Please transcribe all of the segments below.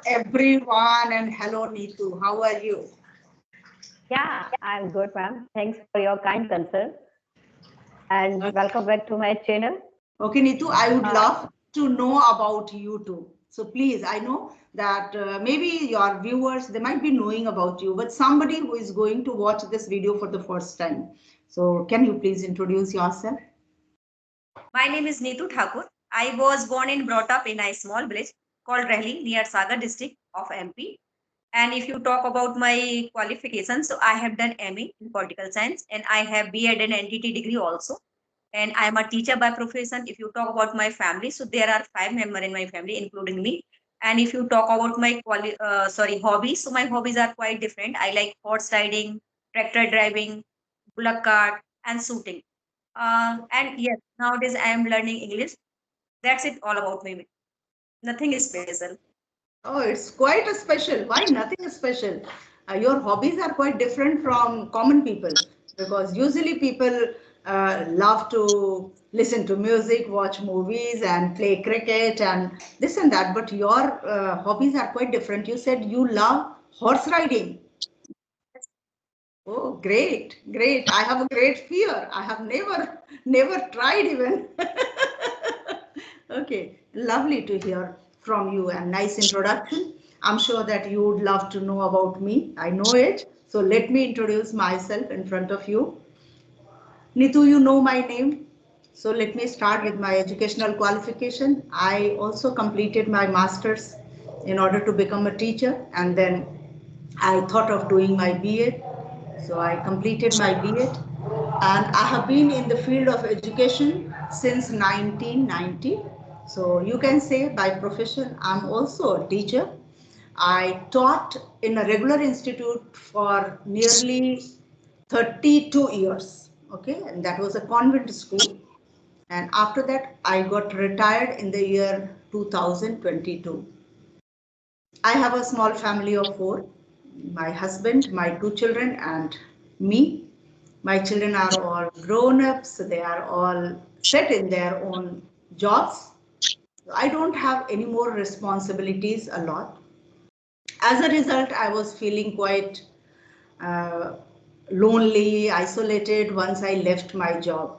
everyone and hello Neetu. How are you? Yeah, I'm good, ma'am. Thanks for your kind concern and Okay, welcome back to my channel. okay Neetu, I would Uh, love to know about you too. So please, I know that maybe your viewers, they might be knowing about you, but somebody who is going to watch this video for the first time. So can you please introduce yourself? My name is Neetu Thakur. I was born and brought up in a small village called Rehli near Sagar district of MP. And if you talk about my qualifications, so I have done MA in political science and I have B.Ed and NTT degree also. And I am a teacher by profession. If you talk about my family, so there are 5 members in my family, including me. And if you talk about my hobbies, so my hobbies are quite different. I like horse riding, tractor driving, bullock cart, and shooting. And yes, nowadays I am learning English. That's it all about me. Nothing is special. Oh, it's quite a special. Why nothing is special? Your hobbies are quite different from common people because usually people love to listen to music, watch movies, and play cricket and this and that. But your hobbies are quite different. You said you love horse riding. Oh, great, great. I have a great fear. I have never tried even. Okay, lovely to hear from you and nice introduction. I'm sure that you would love to know about me. I know it. So let me introduce myself in front of you. Nitu, you know my name. So let me start with my educational qualification. I also completed my master's in order to become a teacher, and then I thought of doing my BA. So I completed my BA, and I have been in the field of education since 1990. So you can say by profession I'm also a teacher. I taught in a regular institute for nearly 32 years. Okay, and that was a convent school. And after that, I got retired in the year 2022. I have a small family of four, my husband, my two children, and me. My children are all grown up, so they are all set in their own jobs. I don't have any more responsibilities a lot. As a result, I was feeling quite uh, lonely, isolated once I left my job.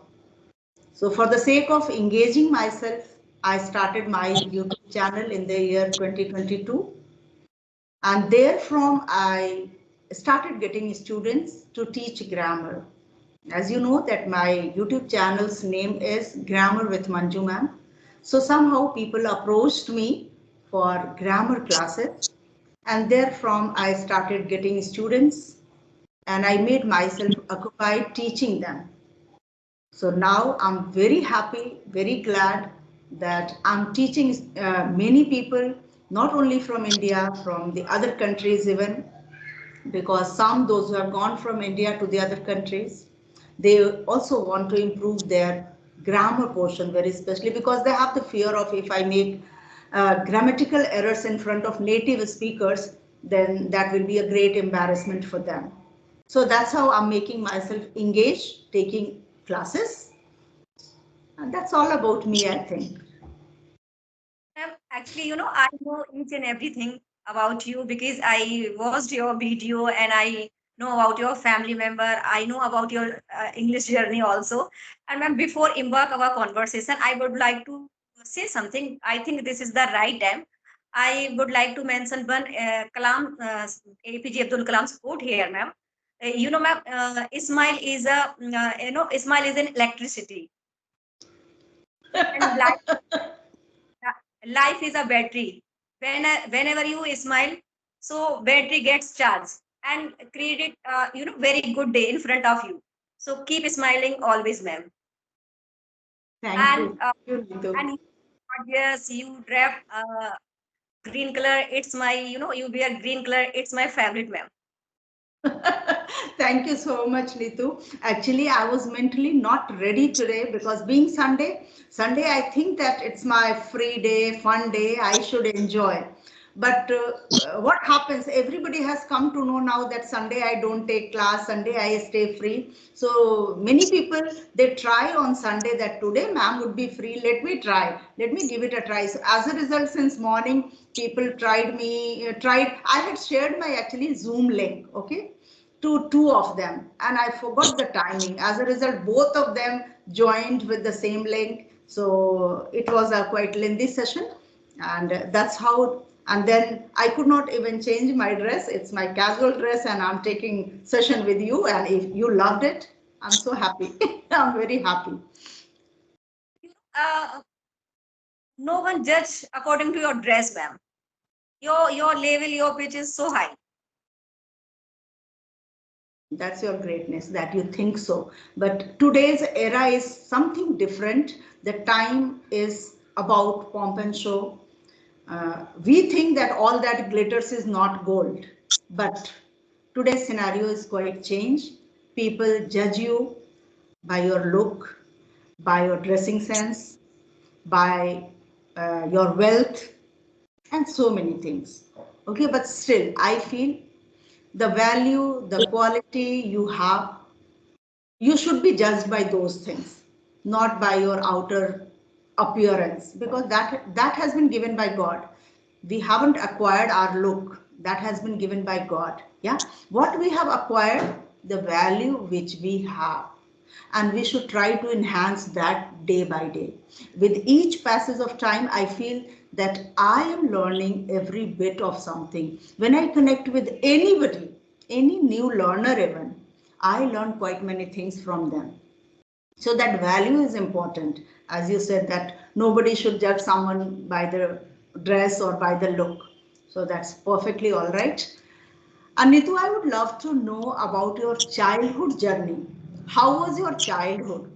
So, for the sake of engaging myself, I started my YouTube channel in the year 2022, and therefrom I started getting students to teach grammar. As you know that my YouTube channel's name is Grammar with Manju ma'am. So somehow people approached me for grammar classes, and therefrom I started getting students and I made myself occupied teaching them. So now I'm very happy, very glad that I'm teaching many people, not only from India, from the other countries even, because some those who have gone from India to the other countries, they also want to improve their grammar portion very especially because they have the fear of if I make grammatical errors in front of native speakers, then that will be a great embarrassment for them. So that's how I'm making myself engage, taking classes, and that's all about me, I think. Actually, I know each and everything about you because I watched your video and I know about your family member. I know about your English journey also. And ma'am, before embark our conversation, I would like to say something. I think this is the right time. I would like to mention one APJ Abdul Kalam's quote here, ma'am. Ma'am, Ismail is Ismail is an electricity, and life is a battery. Whenever you smile, so battery gets charged and create very good day in front of you. So keep smiling always, ma'am. Thank And you. Thank you, Nitu. yes, you draft green color. It's my you wear green color. It's my favorite, ma'am. Thank you so much, Nitu. Actually, I was mentally not ready today because being Sunday, I think that it's my free day, fun day. I should enjoy. But what happens? Everybody has come to know now that Sunday I don't take class, Sunday I stay free. So many people they try on Sunday that today ma'am would be free. Let me try. Let me give it a try. So as a result, since morning, people tried. I had shared my actually Zoom link. Okay, to two of them, and I forgot the timing. As a result, both of them joined with the same link. So it was a quite lengthy session, and that's how. And then I could not even change my dress. It's my casual dress, and I'm taking session with you. And if you loved it, I'm so happy. I'm very happy. Uh, no one judge according to your dress, ma'am. Your level, your pitch is so high. That's your greatness that you think so. But today's era is something different. The time is about pomp and show. We think that all that glitters is not gold, but today's scenario is quite changed. People judge you by your look, by your dressing sense, by your wealth, and so many things. Okay, but still, I feel the value, the quality you have, you should be judged by those things, not by your outer appearance, because that has been given by God. We haven't acquired our look. That has been given by God. Yeah, what we have acquired, the value which we have, and we should try to enhance that day by day. With each passage of time, I feel that I am learning every bit of something. When I connect with anybody, any new learner even, I learn quite many things from them. So that value is important. As you said, that nobody should judge someone by the dress or by the look. So that's perfectly all right. Anitu, I would love to know about your childhood journey. How was your childhood?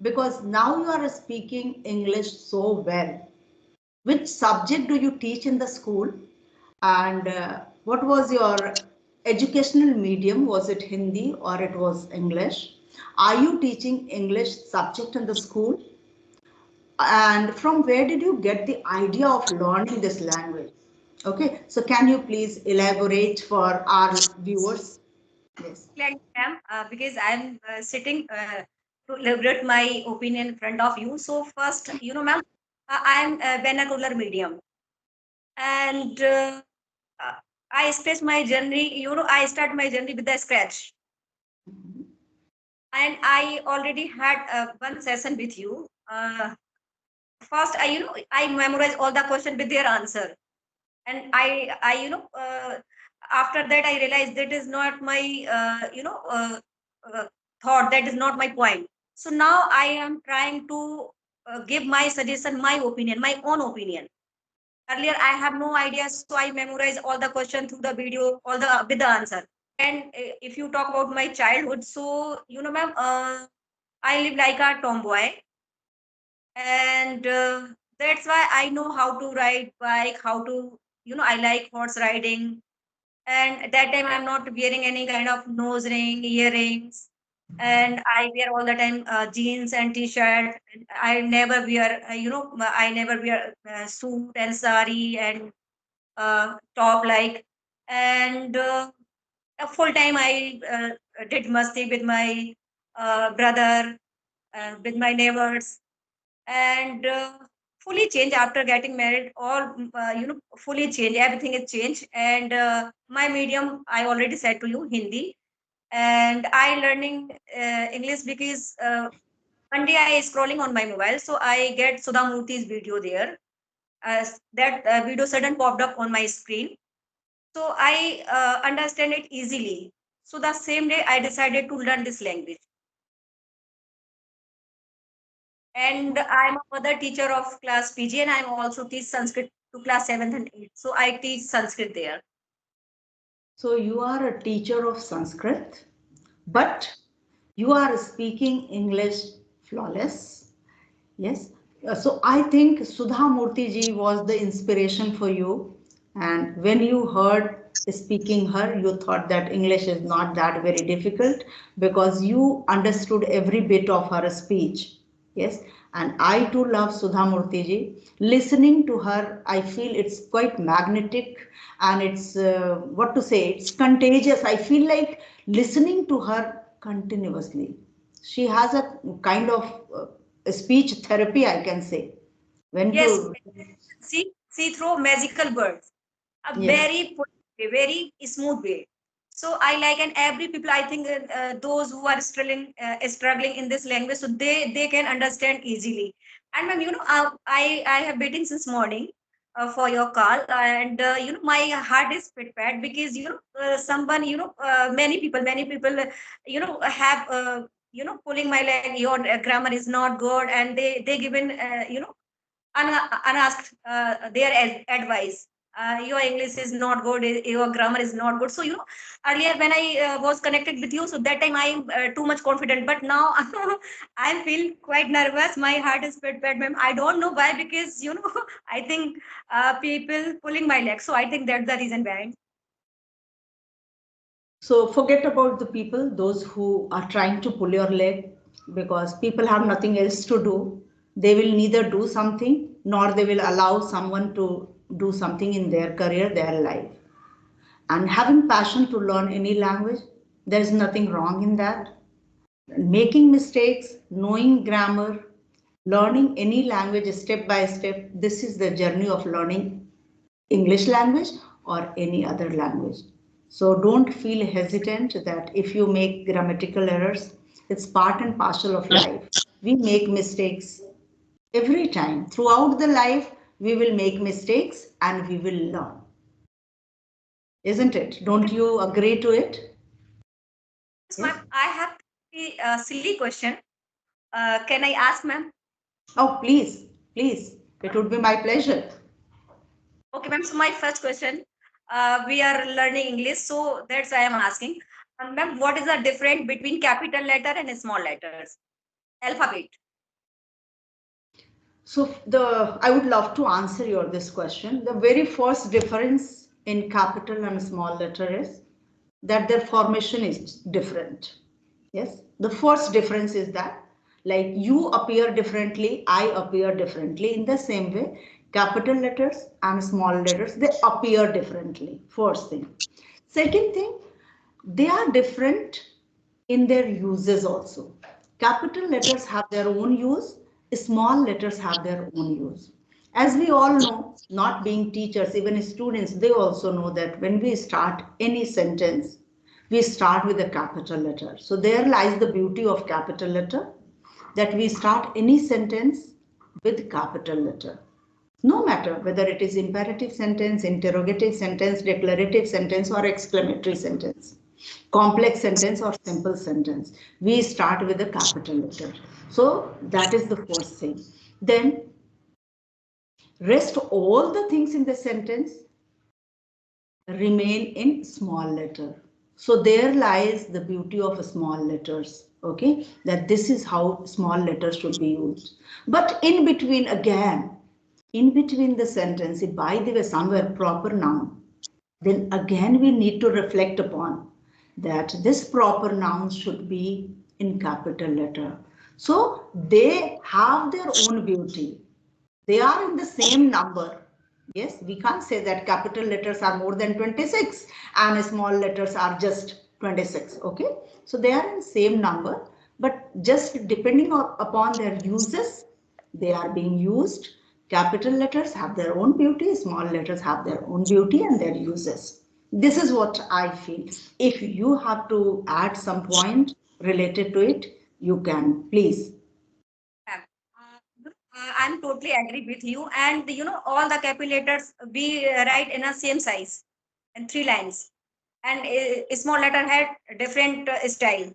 Because now you are speaking English so well. Which subject do you teach in the school? And what was your educational medium? Was it Hindi or it was English? Are you teaching English subject in the school? And from where did you get the idea of learning this language? Okay, so can you please elaborate for our viewers? Yes. Like, ma'am, because I'm sitting to elaborate my opinion in front of you. So first, ma'am, I'm a vernacular medium, and uh, I start my journey. I start my journey with the scratch, and I already had one session with you. First, I memorize all the question with their answer, and after that I realized that is not my uh, thought, that is not my point. So now I am trying to give my suggestion, my opinion, my own opinion. Earlier I have no idea, so I memorize all the question through the video, all the with the answer. And if you talk about my childhood, so ma'am, I live like a tomboy, and that's why I know how to ride bike, how to, I like horse riding. And at that time I'm not wearing any kind of nose ring, earrings, and I wear all the time jeans and t-shirt. I never wear I never wear suit and sari and top like. And full time I did masti with my brother, with my neighbors, and fully changed after getting married. All fully changed, everything is changed. And my medium, I already said to you, Hindi. And I learning English because one day I scrolling on my mobile, so I get Sudha Murthy's video there. That video sudden popped up on my screen, so I understand it easily. So the same day I decided to learn this language. And I'm a mother teacher of class PG, and I'm also teach Sanskrit to class 7th and 8th. So I teach Sanskrit there. So you are a teacher of Sanskrit, but you are speaking English flawless. Yes. So I think Sudha Murthy ji was the inspiration for you. And when you heard speaking her, you thought that English is not that very difficult because you understood every bit of her speech. Yes. And I too love Sudha Murthy ji. Listening to her, I feel it's quite magnetic, and it's what to say, it's contagious. I feel like listening to her continuously. She has a kind of a speech therapy, I can say. When to, Yes, see through magical words, a yes. very very smooth way. So I like, and every people, I think those who are struggling in this language, so they can understand easily. And ma'am, I have waiting since morning for your call, and my heart is bit bad because someone, many people have pulling my leg. Your grammar is not good, and they given unasked their advice. Your English is not good, your grammar is not good. So earlier when I was connected with you, so that time I am too much confident, but now I feel quite nervous. My heart is bad, ma'am. I don't know why, because I think people pulling my leg, so I think that's the reason behind. So forget about the people, those who are trying to pull your leg, because people have nothing else to do. They will neither do something nor they will allow someone to do something in their career, their life. And having passion to learn any language, there is nothing wrong in that. Making mistakes, knowing grammar, learning any language step by step, this is the journey of learning English language or any other language. So don't feel hesitant that if you make grammatical errors, it's part and parcel of life. We make mistakes every time. Throughout the life, we will make mistakes and we will learn. Isn't it? Okay, Don't you agree to it? yes, ma'am. Yes. I have a silly question. Can I ask, ma'am? Oh, please, please. It would be my pleasure. Okay, ma'am. So my first question, we are learning English, so that's why I'm asking. Ma'am, what is the difference between capital letter and small letters? Alphabet. So I would love to answer your this question. The very first difference in capital and small letter is that their formation is different. Yes, the first difference is that, like, you appear differently, I appear differently. In the same way, capital letters and small letters, they appear differently. First thing. Second thing, they are different in their uses also. Capital letters have their own use, small letters have their own use. As we all know, not being teachers, even students, they also know that when we start any sentence, we start with a capital letter. So there lies the beauty of capital letter, that we start any sentence with capital letter. No matter whether it is imperative sentence, interrogative sentence, declarative sentence, or exclamatory sentence, complex sentence or simple sentence, we start with a capital letter. So that is the first thing. Then rest all the things in the sentence remain in small letter. So there lies the beauty of small letters. Okay, that this is how small letters should be used. But in between, again, in between the sentence, if by the way somewhere proper noun, then again we need to reflect upon that this proper noun should be in capital letter. So they have their own beauty. They are in the same number. Yes, we can't say that capital letters are more than 26 and small letters are just 26. Okay, so they are in same number, but just depending upon their uses, they are being used. Capital letters have their own beauty, small letters have their own beauty and their uses. This is what I feel. If you have to add some point related to it, you can please. Ma'am. I'm totally agree with you. And all the capitals we write in a same size and three lines. And a small letter had different style.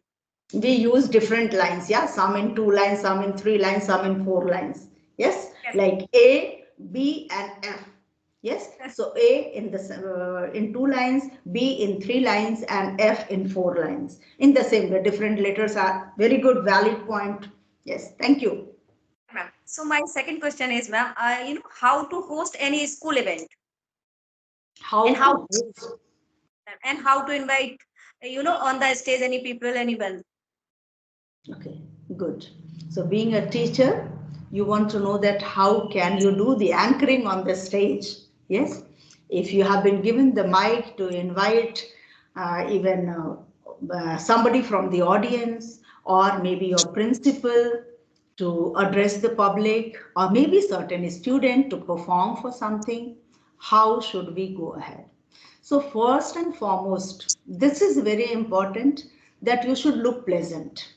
We use different lines, yeah, some in 2 lines, some in 3 lines, some in 4 lines. Yes, Yes. like A, B, and F. Yes, so A in the in 2 lines, B in 3 lines, and F in 4 lines. In the same way, different letters are very good, valid point. Yes, thank you. Ma'am. So my second question is, ma'am, how to host any school event, and How how to host. to invite, on the stage any people, anyone. Okay, good. So being a teacher, You want to know that how can you do the anchoring on the stage? Yes. If you have been given the mic to invite even somebody from the audience, or maybe your principal to address the public, or maybe certain student to perform for something, how should we go ahead? So first and foremost, this is very important, that you should look pleasant,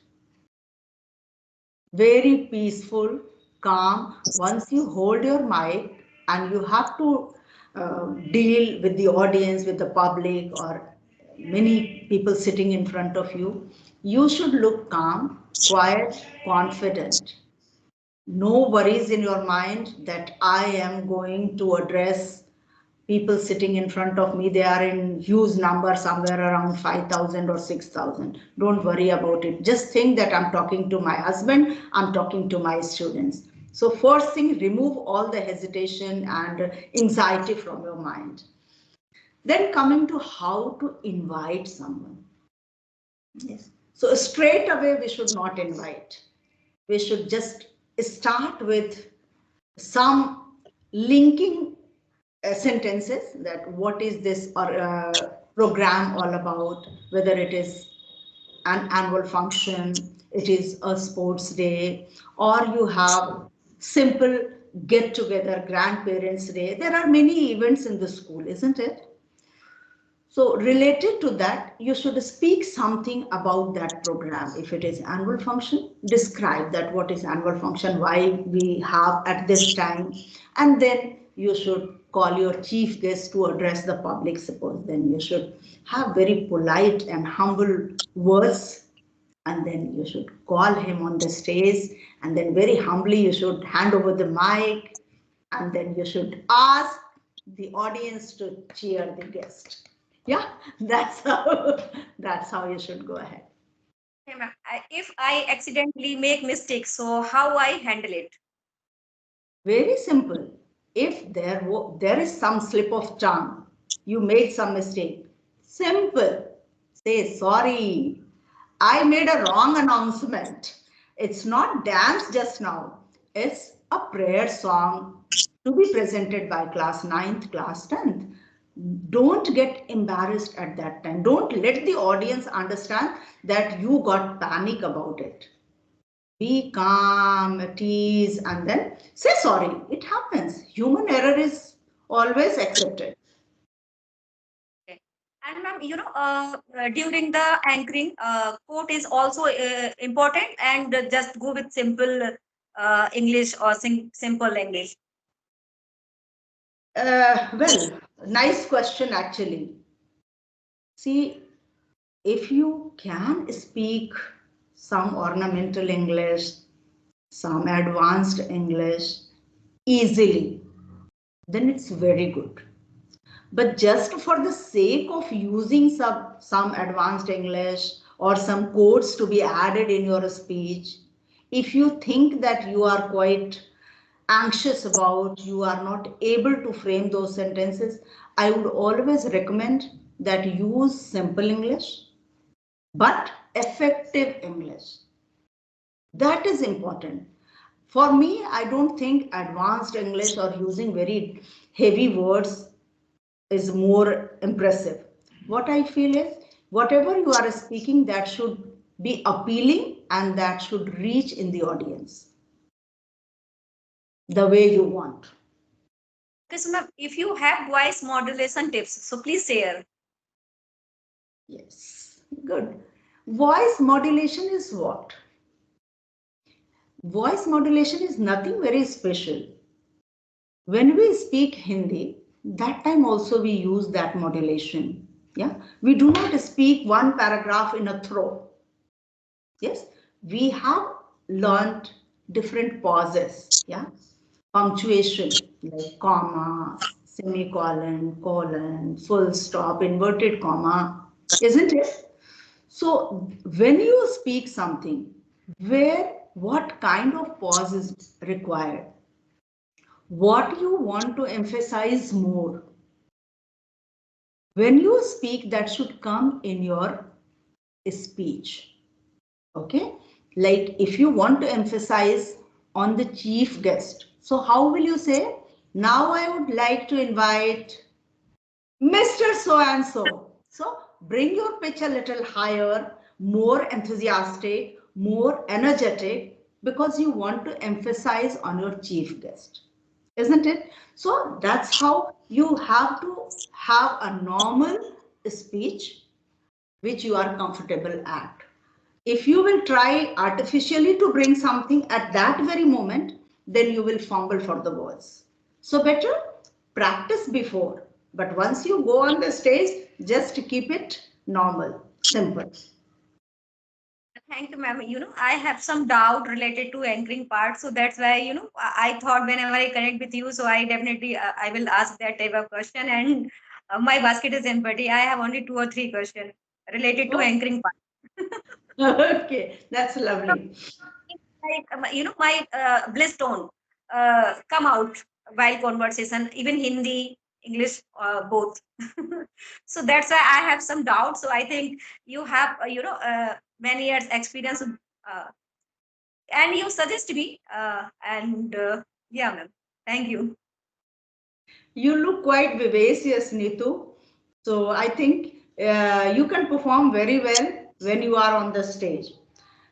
very peaceful, calm. Once you hold your mic and you have to deal with the audience, with the public, or many people sitting in front of you, you should look calm, quiet, confident. No worries in your mind that I am going to address people sitting in front of me. They are in huge number, somewhere around 5,000 or 6,000. Don't worry about it. Just think that I'm talking to my husband, I'm talking to my students. So first thing, remove all the hesitation and anxiety from your mind. Then coming to how to invite someone. Yes. So straight away we should not invite. We should just start with some linking sentences, that what is this program all about, whether it is an annual function, it is a sports day, or you have simple get together, grandparents day. There are many events in the school, isn't it? So related to that, you should speak something about that program. If it is annual function, describe that what is annual function, why we have at this time, and then you should call your chief guest to address the public. Suppose then you should have very polite and humble words, and then you should call him on the stage, and then very humbly you should hand over the mic, and then you should ask the audience to cheer the guest. Yeah, that's how that's how you should go ahead. Okay, ma'am. If I accidentally make mistakes, so how I handle it? Very simple. If there is some slip of tongue, you made some mistake. Simple. Say sorry. I made a wrong announcement. It's not dance just now. It's a prayer song to be presented by class ninth, class 10th. Don't get embarrassed at that time. Don't let the audience understand that you got panic about it. Be calm, tease, and then say sorry. It happens. Human error is always accepted. Okay. And ma'am, during the anchoring, quote is also important, and just go with simple English or simple English. Well, nice question actually. See, if you can speak some ornamental English, some advanced English easily, then it's very good. But just for the sake of using some advanced English or some codes to be added in your speech, if you think that you are quite anxious about, you are not able to frame those sentences, I would always recommend that use simple English but effective English. That is important. For me, I don't think advanced English or using very heavy words is more impressive. What I feel is whatever you are speaking, that should be appealing and that should reach in the audience the way you want. Okay, so ma'am, if you have voice modulation tips, so please share. Yes, good. Voice modulation is what? Voice modulation is nothing very special. When we speak Hindi, that time also we use that modulation. Yeah, we do not speak one paragraph in a throw. Yes, we have learned different pauses. Yeah, punctuation like comma, semicolon, colon, full stop, inverted comma, isn't it? So when you speak something, where what kind of pause is required? What you want to emphasize more? When you speak, that should come in your speech. Okay, like if you want to emphasize on the chief guest. So how will you say, now I would like to invite Mr. So and so. So bring your pitch a little higher, more enthusiastic, more energetic, because you want to emphasize on your chief guest, isn't it? So that's how you have to have a normal speech which you are comfortable at. If you will try artificially to bring something at that very moment, then you will fumble for the words. So better practice before. But once you go on the stage, just keep it normal, simple. Thank you, ma'am. I have some doubt related to anchoring part, so that's why I thought whenever I connect with you, so I definitely I will ask that type of question. And my basket is empty. I have only two or three questions related to Oh, anchoring part. okay, that's lovely. My bliss tone come out while conversation, even Hindi, English, both. So that's why I have some doubts. So I think you have many years experience, and you suggest me, and yeah, ma'am. Thank you. You look quite vivacious, Neetu. So I think you can perform very well when you are on the stage.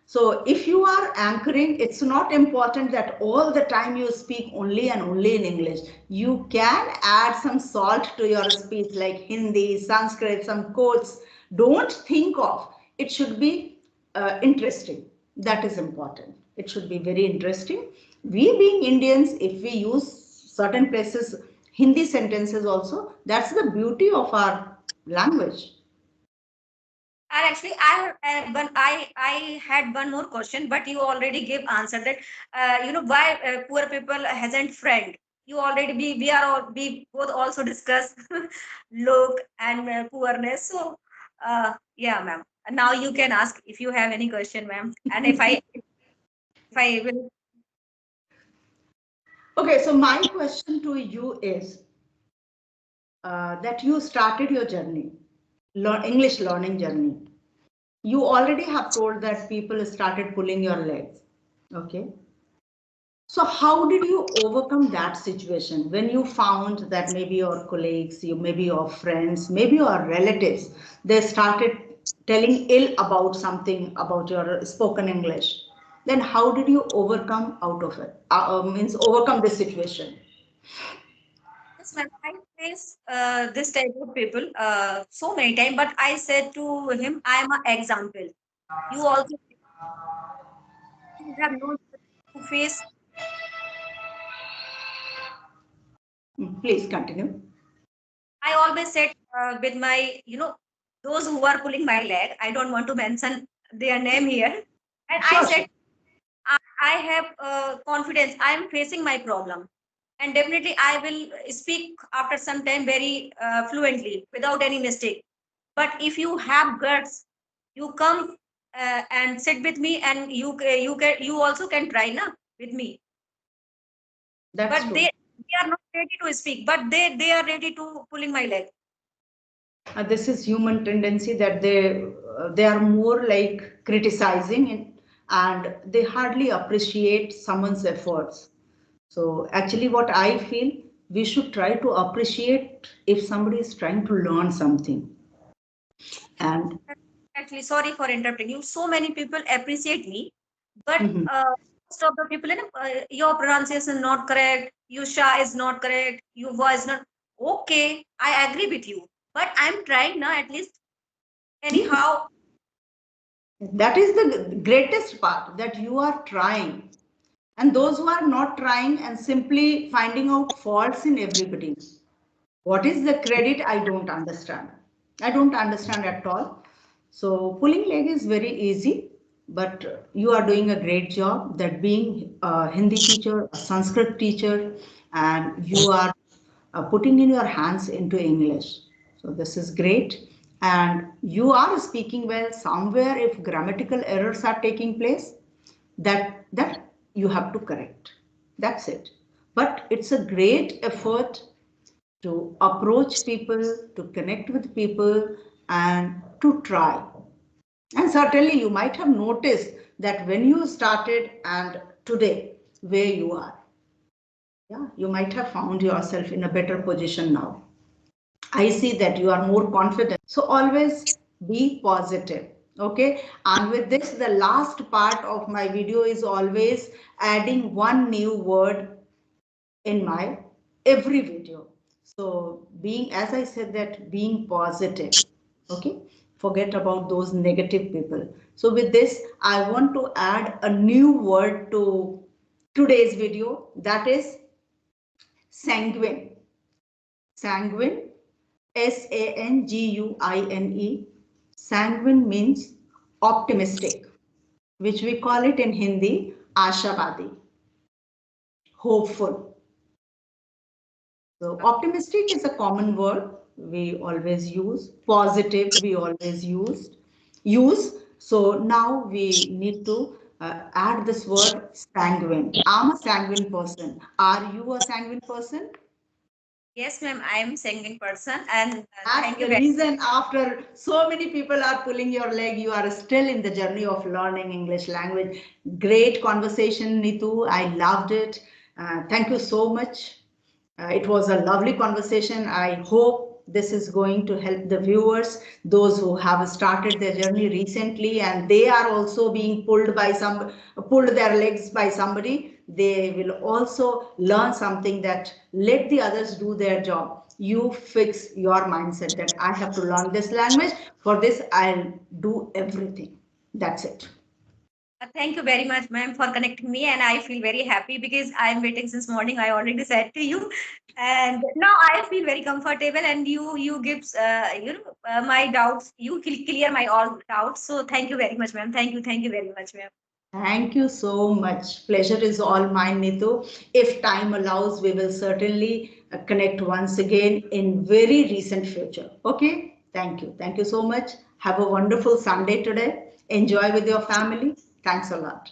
So if you are anchoring, it's not important that all the time you speak only and only in English. You can add some salt to your speech like Hindi, Sanskrit, some quotes. Don't think of. It should be interesting. That is important. It should be very interesting. We being Indians, if we use certain places Hindi sentences also, that's the beauty of our language. And actually, I had one more question, but you already gave answer that why poor people hasn't friend. You already we are all we both also discuss look and poorness. So yeah, ma'am. And now you can ask if you have any question, ma'am. And if I will. Okay, so my question to you is that you started your journey, English learning journey. You already have told that people started pulling your legs. Okay. So how did you overcome that situation when you found that maybe your colleagues, maybe your friends, maybe your relatives, they started telling ill about something about your spoken English? Then how did you overcome out of it? Means overcome this situation. Yes, ma'am. I face this type of people so many times, but I said to him, I am an example. You also have no to face. Please continue. I always said with my, those who are pulling my leg, I don't want to mention their name here. And I Sure, sure. said, I have confidence. I am facing my problem. And definitely I will speak after some time very fluently without any mistake. But if you have guts, you come and sit with me and you also can try na with me. That's But true. they are not ready to speak, but they are ready to pulling my leg. This is human tendency that they are more like criticizing and they hardly appreciate someone's efforts. So actually what I feel, we should try to appreciate if somebody is trying to learn something. And Actually, sorry for interrupting you. So many people appreciate me, but mhm, most of the people, your pronunciation is not correct, your sha is not correct, your voice not okay. I agree with you, but I'm trying now at least yes, anyhow. that is the greatest part, that you are trying. And those who are not trying and simply finding out faults in everybody, what is the credit? I don't understand. I don't understand at all. So pulling leg is very easy, but you are doing a great job. That being a Hindi teacher, a Sanskrit teacher, and you are putting in your hands into English. So this is great. And you are speaking well. Somewhere, if grammatical errors are taking place, that you have to correct. That's it. But it's a great effort to approach people, to connect with people, and to try. And certainly, you might have noticed that when you started and today, where you are. Yeah, you might have found yourself in a better position now. I see that you are more confident. So always be positive. Okay. And with this, the last part of my video is always adding one new word in my every video. So being, as I said, that being positive. Okay. Forget about those negative people. So with this, I want to add a new word to today's video, that is sanguine. Sanguine, Sanguine. Sanguine means optimistic, which we call it in Hindi, Ashavadi, hopeful. So optimistic is a common word we always use. Positive we always use. So now we need to add this word sanguine. I'm a sanguine person. Are you a sanguine person? Yes, ma'am, I am sanguine person, and That's thank you the very reason after so many people are pulling your leg, you are still in the journey of learning English language. Great conversation, Nitu. I loved it. Thank you so much. It was a lovely conversation. I hope this is going to help the viewers, those who have started their journey recently and they are also being pulled their legs by somebody. They will also learn something, that let the others do their job. You fix your mindset that I have to learn this language. For this, I'll do everything. That's it. Thank you very much, ma'am, for connecting me, and I feel very happy because I am waiting since morning. I already said to you, and now I feel very comfortable. And you gives my doubts. You clear my all doubts. So thank you very much, ma'am. Thank you very much, ma'am. Thank you so much. Pleasure is all mine, Nitu. If time allows, we will certainly connect once again in very recent future. Okay? Thank you. Thank you so much. Have a wonderful Sunday today. Enjoy with your family. Thanks a lot.